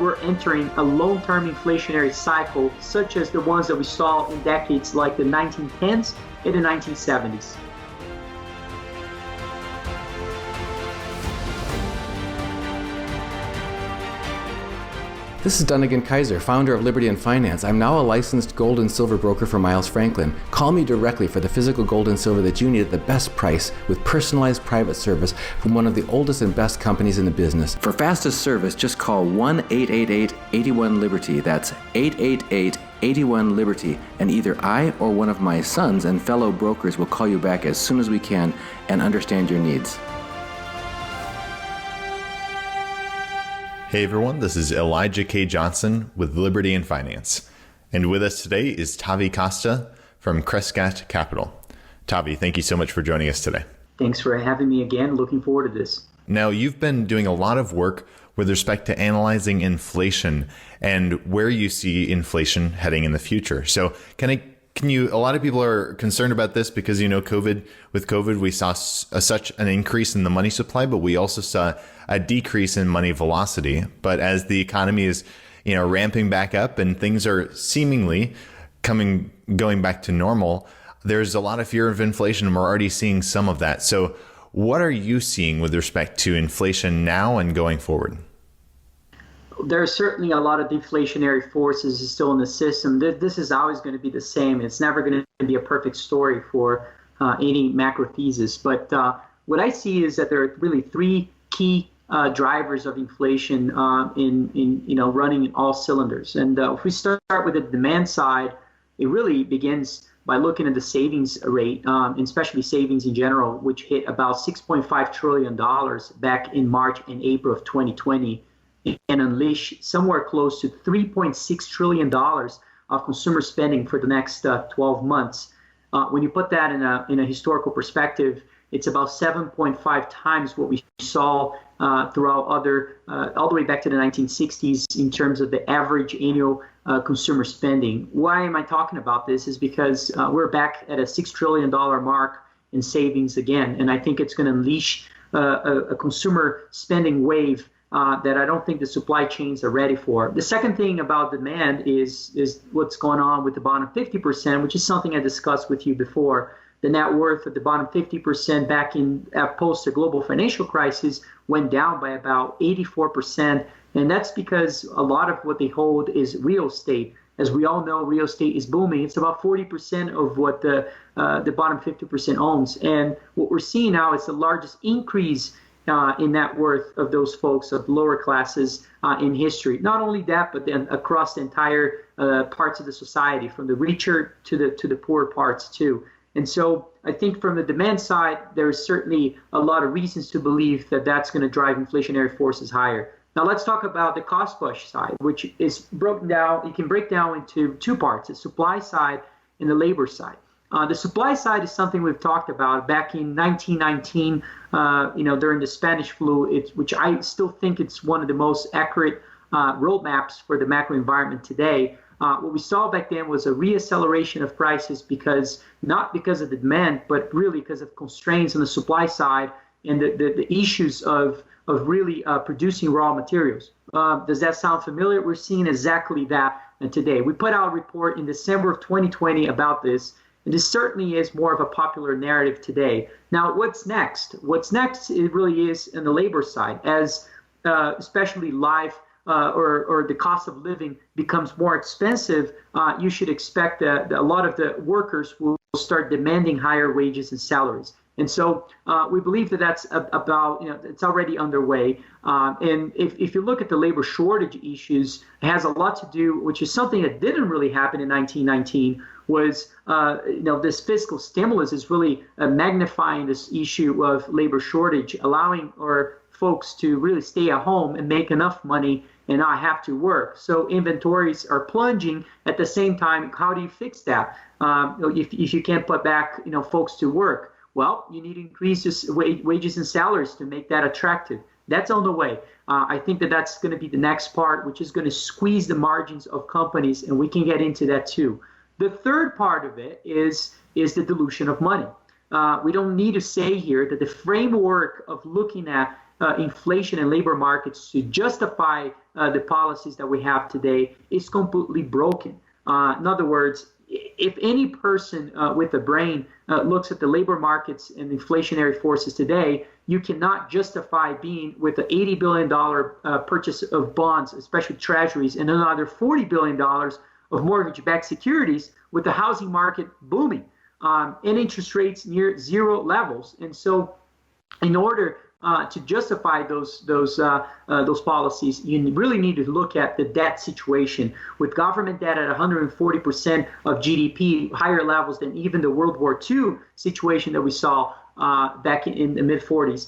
we're entering a long-term inflationary cycle, such as the ones that we saw in decades like the 1910s and the 1970s. This is Dunnigan Kaiser, founder of Liberty and Finance. I'm now a licensed gold and silver broker for Miles Franklin. Call me directly for the physical gold and silver that you need at the best price with personalized private service from one of the oldest and best companies in the business. For fastest service, just call 1-888-81-LIBERTY. That's 888-81-LIBERTY. And either I or one of my sons and fellow brokers will call you back as soon as we can and understand your needs. Hey everyone, this is Elijah K. Johnson with Liberty and Finance. And with us today is Tavi Costa from Crescat Capital. Tavi, thank you so much for joining us today. Thanks for having me again. Looking forward to this. Now, you've been doing a lot of work with respect to analyzing inflation and where you see inflation heading in the future. So a lot of people are concerned about this because, with COVID, we saw such an increase in the money supply, but we also saw a decrease in money velocity. But as the economy is, ramping back up and things are seemingly going back to normal, there's a lot of fear of inflation, and we're already seeing some of that. So what are you seeing with respect to inflation now and going forward? There are certainly a lot of deflationary forces still in the system. This is always going to be the same. It's never going to be a perfect story for any macro thesis. But what I see is that there are really three key drivers of inflation in running in all cylinders. And if we start with the demand side, it really begins by looking at the savings rate, and especially savings in general, which hit about $6.5 trillion back in March and April of 2020. And unleash somewhere close to $3.6 trillion of consumer spending for the next 12 months. When you put that in a historical perspective, it's about 7.5 times what we saw throughout all the way back to the 1960s in terms of the average annual consumer spending. Why am I talking about this? Is because we're back at a $6 trillion mark in savings again, and I think it's going to unleash a consumer spending wave that I don't think the supply chains are ready for. The second thing about demand is what's going on with the bottom 50%, which is something I discussed with you before. The net worth of the bottom 50% back in post the global financial crisis went down by about 84%, and that's because a lot of what they hold is real estate. As we all know, real estate is booming. It's about 40% of what the bottom 50% owns, and what we're seeing now is the largest increase in net worth of those folks of lower classes in history. Not only that, but then across the entire parts of the society, from the richer to the poorer parts too. And so I think from the demand side, there's certainly a lot of reasons to believe that that's going to drive inflationary forces higher. Now let's talk about the cost push side, which is broken down. You can break down into two parts: the supply side and the labor side. The supply side is something we've talked about back in 1919, during the Spanish flu, which I still think it's one of the most accurate roadmaps for the macro environment today. What we saw back then was a reacceleration of prices not because of the demand, but really because of constraints on the supply side and the issues of really producing raw materials. Does that sound familiar? We're seeing exactly that today. We put out a report in December of 2020 about this. And this certainly is more of a popular narrative today. Now, what's next? What's next, it really is in the labor side, as especially life or the cost of living becomes more expensive. You should expect that a lot of the workers will start demanding higher wages and salaries. And so we believe that that's it's already underway. And if you look at the labor shortage issues, it has a lot to do, which is something that didn't really happen in 1919, was this fiscal stimulus is really magnifying this issue of labor shortage, allowing our folks to really stay at home and make enough money and not have to work. So inventories are plunging. At the same time, how do you fix that if you can't put back folks to work? Well, you need to increase wages and salaries to make that attractive. That's on the way. I think that's going to be the next part, which is going to squeeze the margins of companies, and we can get into that too. The third part of it is the dilution of money. We don't need to say here that the framework of looking at inflation and labor markets to justify the policies that we have today is completely broken. In other words, if any person with a brain looks at the labor markets and inflationary forces today, you cannot justify being with an $80 billion purchase of bonds, especially treasuries, and another $40 billion of mortgage-backed securities with the housing market booming and interest rates near zero levels. And so in order to justify those policies, you really need to look at the debt situation. With government debt at 140% of GDP, higher levels than even the World War II situation that we saw back in the mid-40s.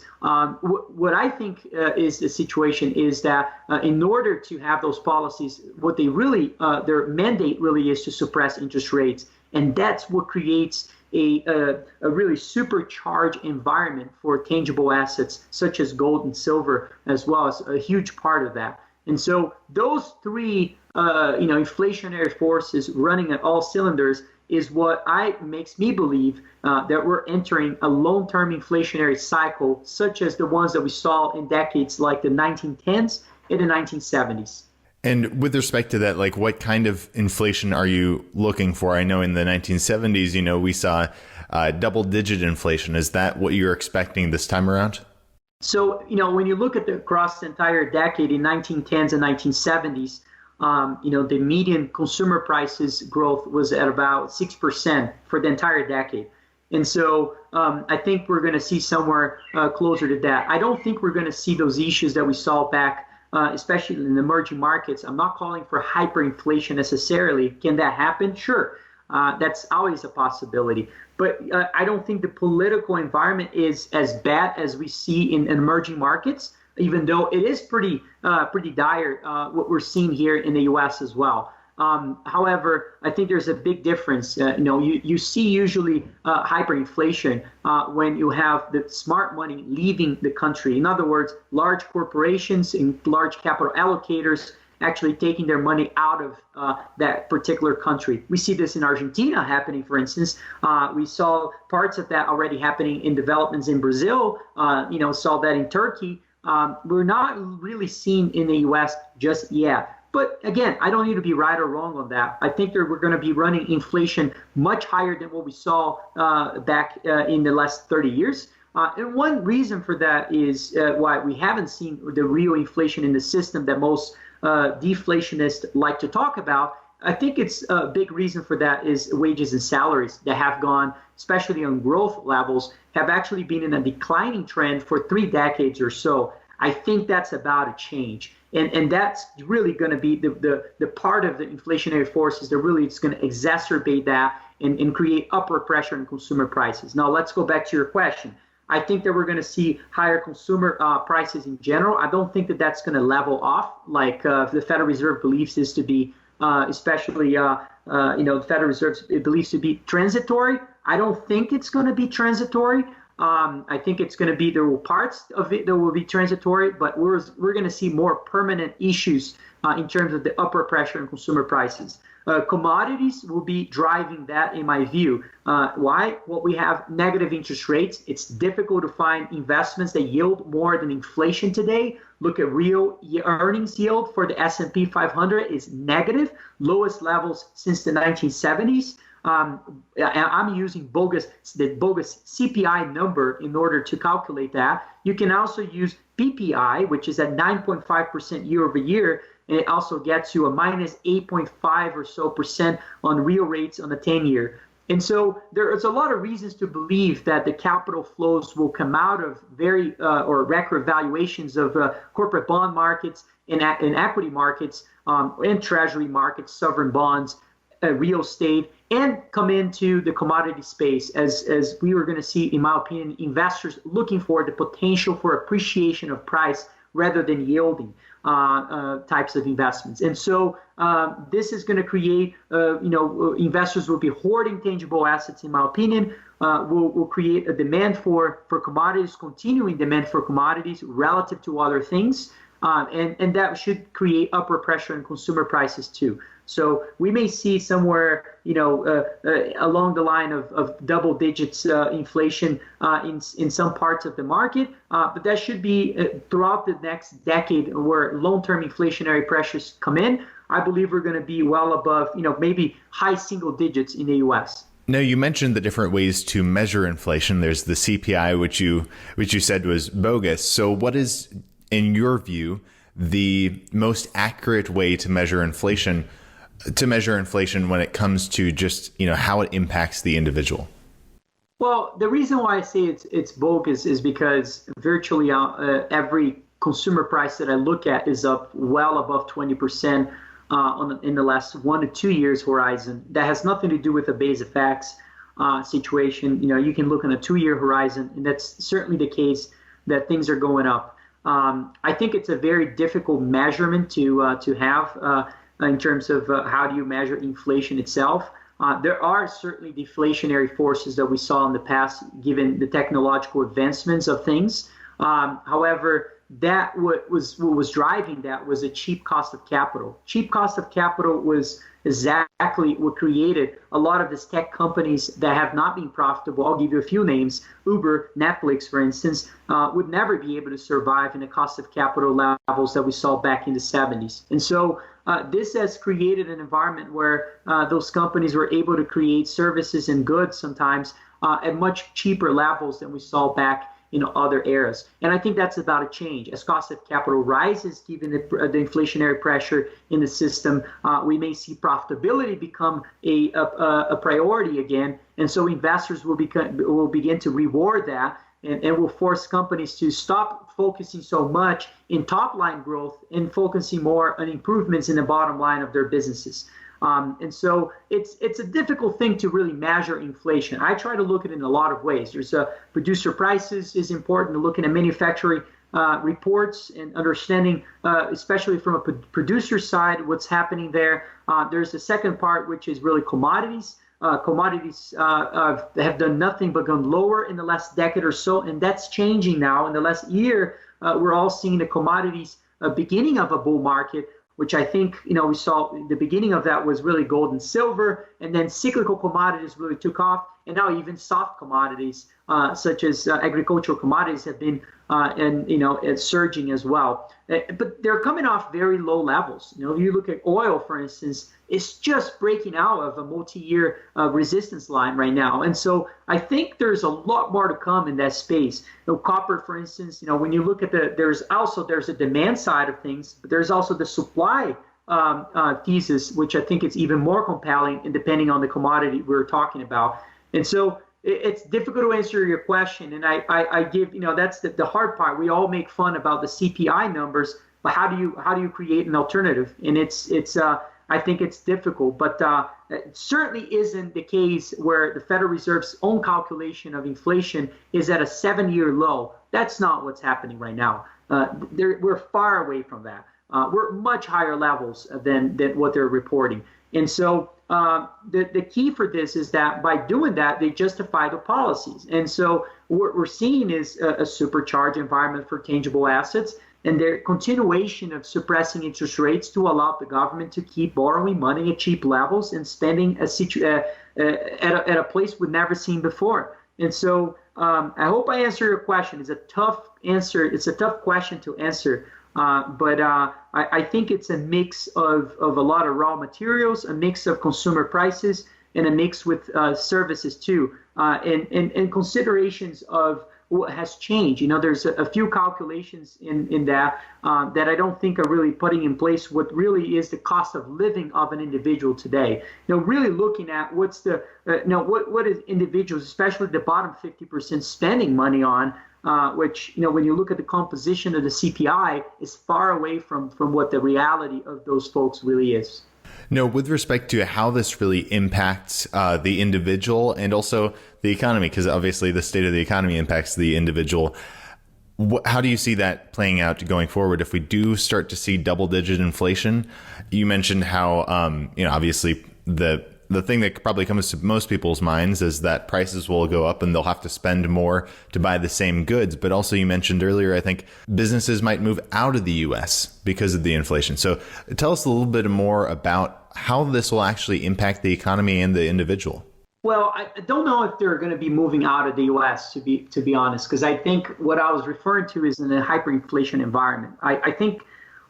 What I think is the situation is that in order to have those policies, what they really, their mandate really is to suppress interest rates. And that's what creates a really supercharged environment for tangible assets such as gold and silver, as well as a huge part of that. And so those three, inflationary forces running at all cylinders is what makes me believe that we're entering a long-term inflationary cycle, such as the ones that we saw in decades like the 1910s and the 1970s. And with respect to that, like what kind of inflation are you looking for? I know in the 1970s, we saw double-digit inflation. Is that what you're expecting this time around? So, when you look at across the entire decade in 1910s and 1970s, the median consumer prices growth was at about 6% for the entire decade. And so I think we're going to see somewhere closer to that. I don't think we're going to see those issues that we saw back especially in emerging markets. I'm not calling for hyperinflation necessarily. Can that happen? Sure. That's always a possibility. But I don't think the political environment is as bad as we see in emerging markets, even though it is pretty dire what we're seeing here in the U.S. as well. However, I think there's a big difference. You see usually hyperinflation when you have the smart money leaving the country. In other words, large corporations and large capital allocators actually taking their money out of that particular country. We see this in Argentina happening, for instance. We saw parts of that already happening in developments in Brazil, saw that in Turkey. We're not really seeing in the U.S. just yet. But again, I don't need to be right or wrong on that. I think that we're going to be running inflation much higher than what we saw back in the last 30 years. And one reason for that is why we haven't seen the real inflation in the system that most deflationists like to talk about. I think it's a big reason for that is wages and salaries that have gone, especially on growth levels, have actually been in a declining trend for 3 decades or so. I think that's about to change. And that's really going to be the part of the inflationary forces that really is going to exacerbate that and create upward pressure on consumer prices. Now, let's go back to your question. I think that we're going to see higher consumer prices in general. I don't think that that's going to level off like the Federal Reserve believes this to be, especially, the Federal Reserve believes to be transitory. I don't think it's going to be transitory. I think it's going to be, there will parts of it that will be transitory, but we're going to see more permanent issues in terms of the upward pressure on consumer prices. Commodities will be driving that, in my view. Why? Well, we have negative interest rates. It's difficult to find investments that yield more than inflation today. Look at real earnings yield for the S&P 500 is negative, lowest levels since the 1970s. I'm using the bogus CPI number in order to calculate that. You can also use PPI, which is at 9.5% year over year, and it also gets you a minus 8.5 or so percent on real rates on the 10-year. And so there's a lot of reasons to believe that the capital flows will come out of very or record valuations of corporate bond markets and equity markets and treasury markets, sovereign bonds, real estate, and come into the commodity space as we were going to see, in my opinion, investors looking for the potential for appreciation of price rather than yielding types of investments. And so this is going to create, investors will be hoarding tangible assets, in my opinion, will create a demand for commodities, continuing demand for commodities relative to other things. And that should create upward pressure on consumer prices too. So we may see somewhere, along the line of double digits inflation in some parts of the market, but that should be throughout the next decade where long-term inflationary pressures come in. I believe we're going to be well above, maybe high single digits in the U.S. Now, you mentioned the different ways to measure inflation. There's the CPI, which you said was bogus. So what is, in your view, the most accurate way to measure inflation when it comes to just, how it impacts the individual? Well, the reason why I say it's bogus is because virtually every consumer price that I look at is up well above 20% in the last 1 to 2 years horizon. That has nothing to do with the base effects situation. You can look on a 2-year horizon, and that's certainly the case that things are going up. I think it's a very difficult measurement to have in terms of how do you measure inflation itself. There are certainly deflationary forces that we saw in the past, given the technological advancements of things. However, that what was driving that was a cheap cost of capital. Cheap cost of capital was exactly what created a lot of these tech companies that have not been profitable. I'll give you a few names. Uber, Netflix, for instance, would never be able to survive in the cost of capital levels that we saw back in the 70s. And so this has created an environment where those companies were able to create services and goods sometimes at much cheaper levels than we saw back in other eras. And I think that's about to change. As cost of capital rises, given the inflationary pressure in the system, we may see profitability become a priority again. And so investors will begin to reward that and will force companies to stop focusing so much in top line growth and focusing more on improvements in the bottom line of their businesses. And so it's a difficult thing to really measure inflation. I try to look at it in a lot of ways. There's producer prices is important, looking at manufacturing reports and understanding, especially from a producer side, what's happening there. There's the second part, which is really commodities. Commodities have done nothing but gone lower in the last decade or so, and that's changing now. In the last year, we're all seeing the commodities beginning of a bull market, which I think, we saw the beginning of that was really gold and silver, and then cyclical commodities really took off, and now even soft commodities, such as agricultural commodities, have been surging as well. But they're coming off very low levels. If you look at oil, for instance, it's just breaking out of a multi-year resistance line right now. And so I think there's a lot more to come in that space. Copper, for instance, when you look at there's a demand side of things, but there's also the supply thesis, which I think is even more compelling, and depending on the commodity we're talking about. And so it's difficult to answer your question, and I give, that's the hard part. We all make fun about the CPI numbers, but how do you create an alternative? And it's I think it's difficult, but it certainly isn't the case where the Federal Reserve's own calculation of inflation is at a 7-year low. That's not what's happening right now. We're far away from that. We're much higher levels than what they're reporting. And so the key for this is that by doing that, they justify the policies. And so what we're seeing is a supercharged environment for tangible assets, and their continuation of suppressing interest rates to allow the government to keep borrowing money at cheap levels and spending at a place we've never seen before. And so I hope I answer your question. It's a tough answer. It's a tough question to answer. But I think it's a mix of a lot of raw materials, a mix of consumer prices, and a mix with services too, and considerations of what has changed. There's a few calculations in that I don't think are really putting in place what really is the cost of living of an individual today. Really looking at what's what is individuals, especially the bottom 50%, spending money on. Which, when you look at the composition of the CPI, is far away from what the reality of those folks really is. No, with respect to how this really impacts the individual and also the economy, because obviously the state of the economy impacts the individual. How do you see that playing out going forward if we do start to see double-digit inflation? You mentioned how, obviously the the thing that probably comes to most people's minds is that prices will go up and they'll have to spend more to buy the same goods. But also you mentioned earlier, I think businesses might move out of the US because of the inflation. So tell us a little bit more about how this will actually impact the economy and the individual. Well, I don't know if they're going to be moving out of the U.S. to be honest, because I think what I was referring to is in a hyperinflation environment. I think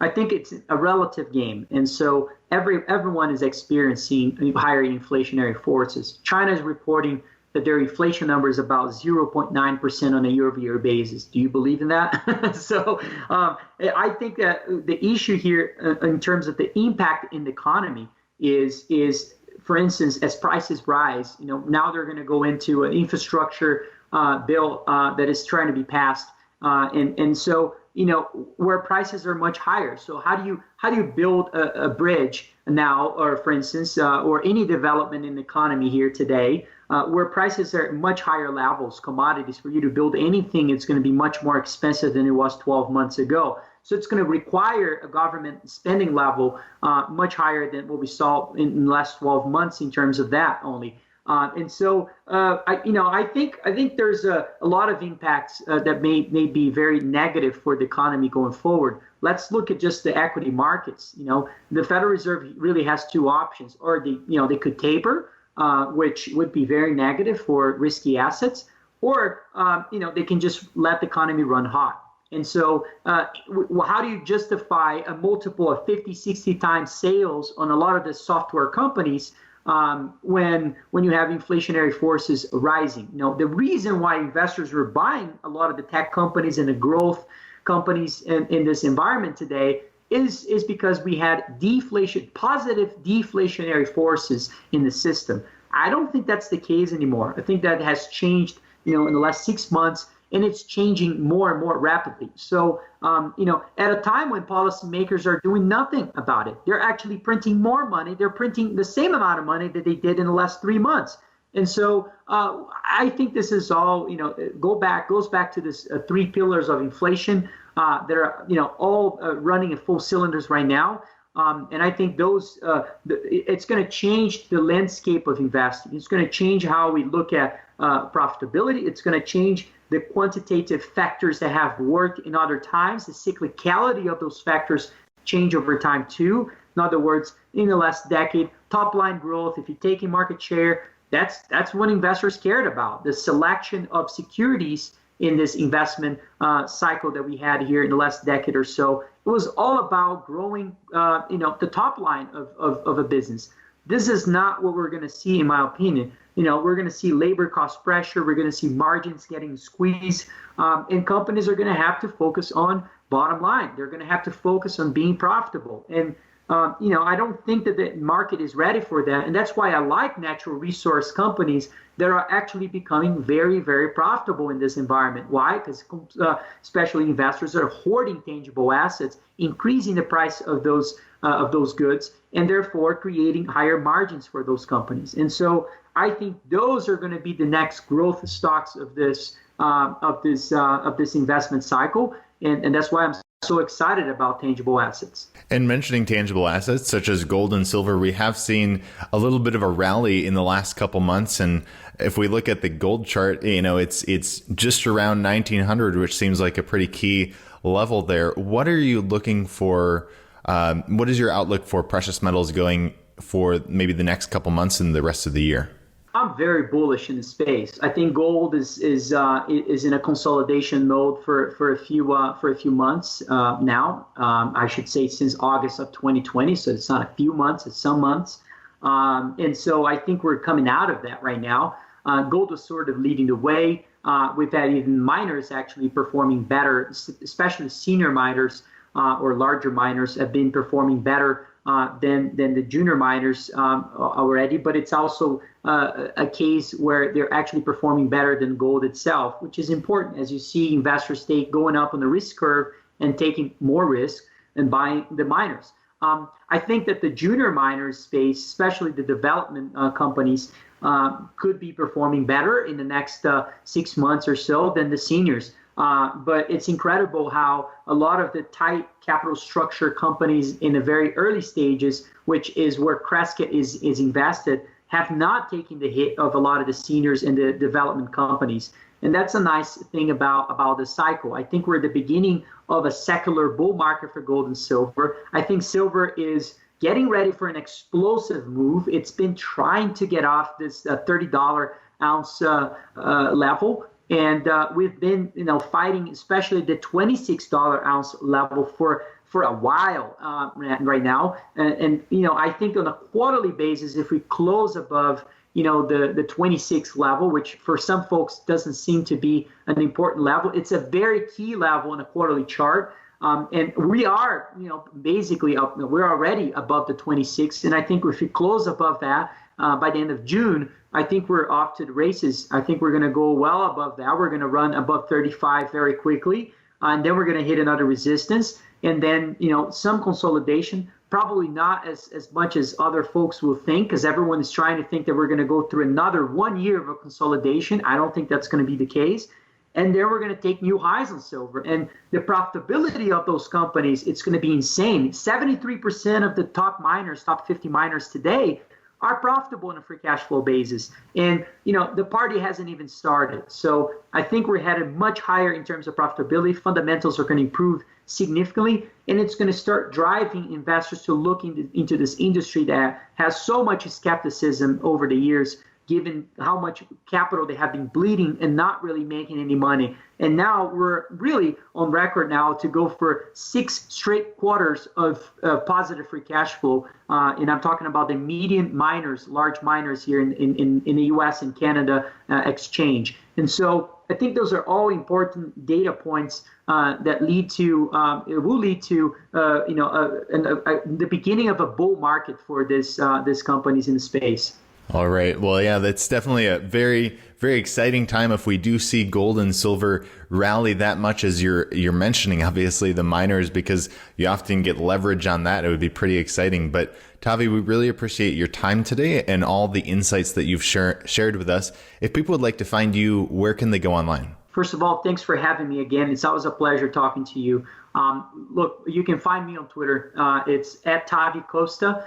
it's a relative game, and so everyone is experiencing higher inflationary forces. China is reporting that their inflation number is about 0.9% on a year-over-year basis. Do you believe in that? So I think that the issue here in terms of the impact in the economy is for instance, as prices rise, now they're going to go into an infrastructure bill that is trying to be passed, and so where prices are much higher. So how do you build a bridge now, or for instance, or any development in the economy here today, where prices are at much higher levels, commodities, for you to build anything, it's going to be much more expensive than it was 12 months ago. So it's going to require a government spending level much higher than what we saw in the last 12 months in terms of that only. And so I think there's a lot of impacts that may be very negative for the economy going forward. Let's look at just the equity markets. The Federal Reserve really has two options, or they could taper, which would be very negative for risky assets, or they can just let the economy run hot. And so how do you justify a multiple of 50, 60 times sales on a lot of the software companies when you have inflationary forces rising? The reason why investors were buying a lot of the tech companies and the growth companies in this environment today is because we had positive deflationary forces in the system. I don't think that's the case anymore. I think that has changed, in the last 6 months. And it's changing more and more rapidly. So, at a time when policymakers are doing nothing about it, they're actually printing more money. They're printing the same amount of money that they did in the last 3 months. And so I think this is all, goes back to this 3 pillars of inflation that are, all running at full cylinders right now. And I think those, it's going to change the landscape of investing. It's going to change how we look at profitability. It's going to change the quantitative factors that have worked in other times. The cyclicality of those factors change over time too. In other words, in the last decade, top line growth, if you're taking market share, that's what investors cared about. The selection of securities in this investment cycle that we had here in the last decade or so, it was all about growing, the top line of a business. This is not what we're going to see, in my opinion. We're going to see labor cost pressure. We're going to see margins getting squeezed, and companies are going to have to focus on bottom line. They're going to have to focus on being profitable. And I don't think that the market is ready for that. And that's why I like natural resource companies that are actually becoming very, very profitable in this environment. Why? Because especially investors are hoarding tangible assets, increasing the price of those goods, and therefore creating higher margins for those companies. And so I think those are going to be the next growth stocks of this investment cycle, and that's why I'm so excited about tangible assets. And mentioning tangible assets such as gold and silver, we have seen a little bit of a rally in the last couple months. And if we look at the gold chart, it's just around 1900, which seems like a pretty key level there. What are you looking for? What is your outlook for precious metals going for maybe the next couple months and the rest of the year? I'm very bullish in the space. I think gold is in a consolidation mode for a few months now. I should say since August of 2020. So it's not a few months; it's some months. And so I think we're coming out of that right now. Gold was sort of leading the way. We've had even miners actually performing better, especially senior miners or larger miners have been performing better than the junior miners already. But it's also a case where they're actually performing better than gold itself, which is important as you see investors going up on the risk curve and taking more risk and buying the miners. I think that the junior miners space, especially the development companies, could be performing better in the next 6 months or so than the seniors. But it's incredible how a lot of the tight capital structure companies in the very early stages, which is where Crescat is invested, have not taken the hit of a lot of the seniors and the development companies. And that's a nice thing about the cycle. I think we're at the beginning of a secular bull market for gold and silver. I think silver is getting ready for an explosive move. It's been trying to get off this $30 ounce level. And we've been, fighting, especially the $26 ounce level for a while right now. And I think on a quarterly basis, if we close above, the 26 level, which for some folks doesn't seem to be an important level, it's a very key level in a quarterly chart. And we are, basically up, we're already above the 26. And I think if we close above that by the end of June, I think we're off to the races. I think we're going to go well above that. We're going to run above 35 very quickly. And then we're going to hit another resistance. And then, some consolidation, probably not as much as other folks will think, because everyone is trying to think that we're going to go through another 1 year of a consolidation. I don't think that's going to be the case. And then we're going to take new highs on silver. And the profitability of those companies, it's going to be insane. 73% of the top 50 miners today are profitable on a free cash flow basis. And, the party hasn't even started. So I think we're headed much higher in terms of profitability. Fundamentals are going to improve significantly, and it's going to start driving investors to look into this industry that has so much skepticism over the years, given how much capital they have been bleeding and not really making any money. And now we're really on record now to go for 6 straight quarters of positive free cash flow. And I'm talking about the median miners, large miners here in the US and Canada exchange. And so I think those are all important data points that will lead to the beginning of a bull market for these companies in the space. All right. Well, yeah, that's definitely a very, very exciting time if we do see gold and silver rally that much as you're mentioning, obviously, the miners, because you often get leverage on that. It would be pretty exciting. But Tavi, we really appreciate your time today and all the insights that you've shared with us. If people would like to find you, where can they go online? First of all, thanks for having me again. It's always a pleasure talking to you. Look, you can find me on Twitter. It's at Tavi Costa.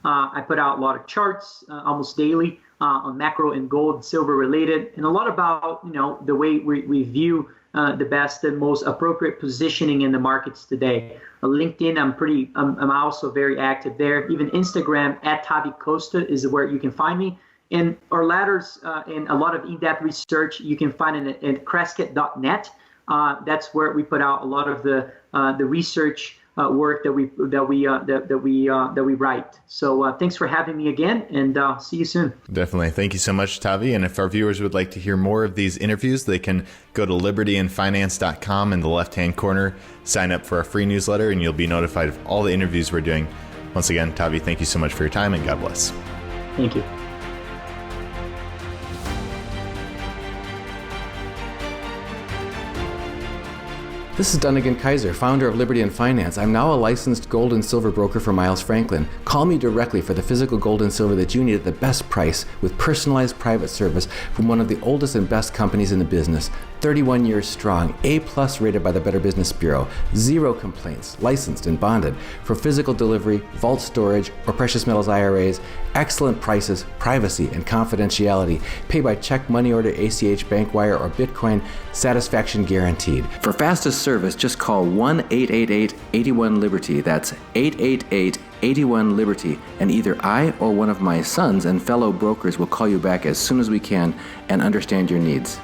I put out a lot of charts almost daily on macro and gold and silver related, and a lot about the way we view the best and most appropriate positioning in the markets today. LinkedIn, I'm also very active there. Even Instagram at Tavi Costa is where you can find me. And our letters and a lot of in-depth research you can find at crescat.net. That's where we put out a lot of the research work that we write. So thanks for having me again, and see you soon. Definitely. Thank you so much, Tavi. And if our viewers would like to hear more of these interviews, they can go to libertyandfinance.com in the left-hand corner, sign up for our free newsletter, and you'll be notified of all the interviews we're doing. Once again, Tavi, thank you so much for your time, and God bless. Thank you. This is Dunnigan Kaiser, founder of Liberty and Finance. I'm now a licensed gold and silver broker for Miles Franklin. Call me directly for the physical gold and silver that you need at the best price with personalized private service from one of the oldest and best companies in the business. 31 years strong, A+ rated by the Better Business Bureau, 0 complaints, licensed and bonded for physical delivery, vault storage, or precious metals IRAs, excellent prices, privacy, and confidentiality. Pay by check, money order, ACH, bank wire, or Bitcoin, satisfaction guaranteed. For fastest service, just call 1-888-81-LIBERTY. That's 888-81-LIBERTY. And either I or one of my sons and fellow brokers will call you back as soon as we can and understand your needs.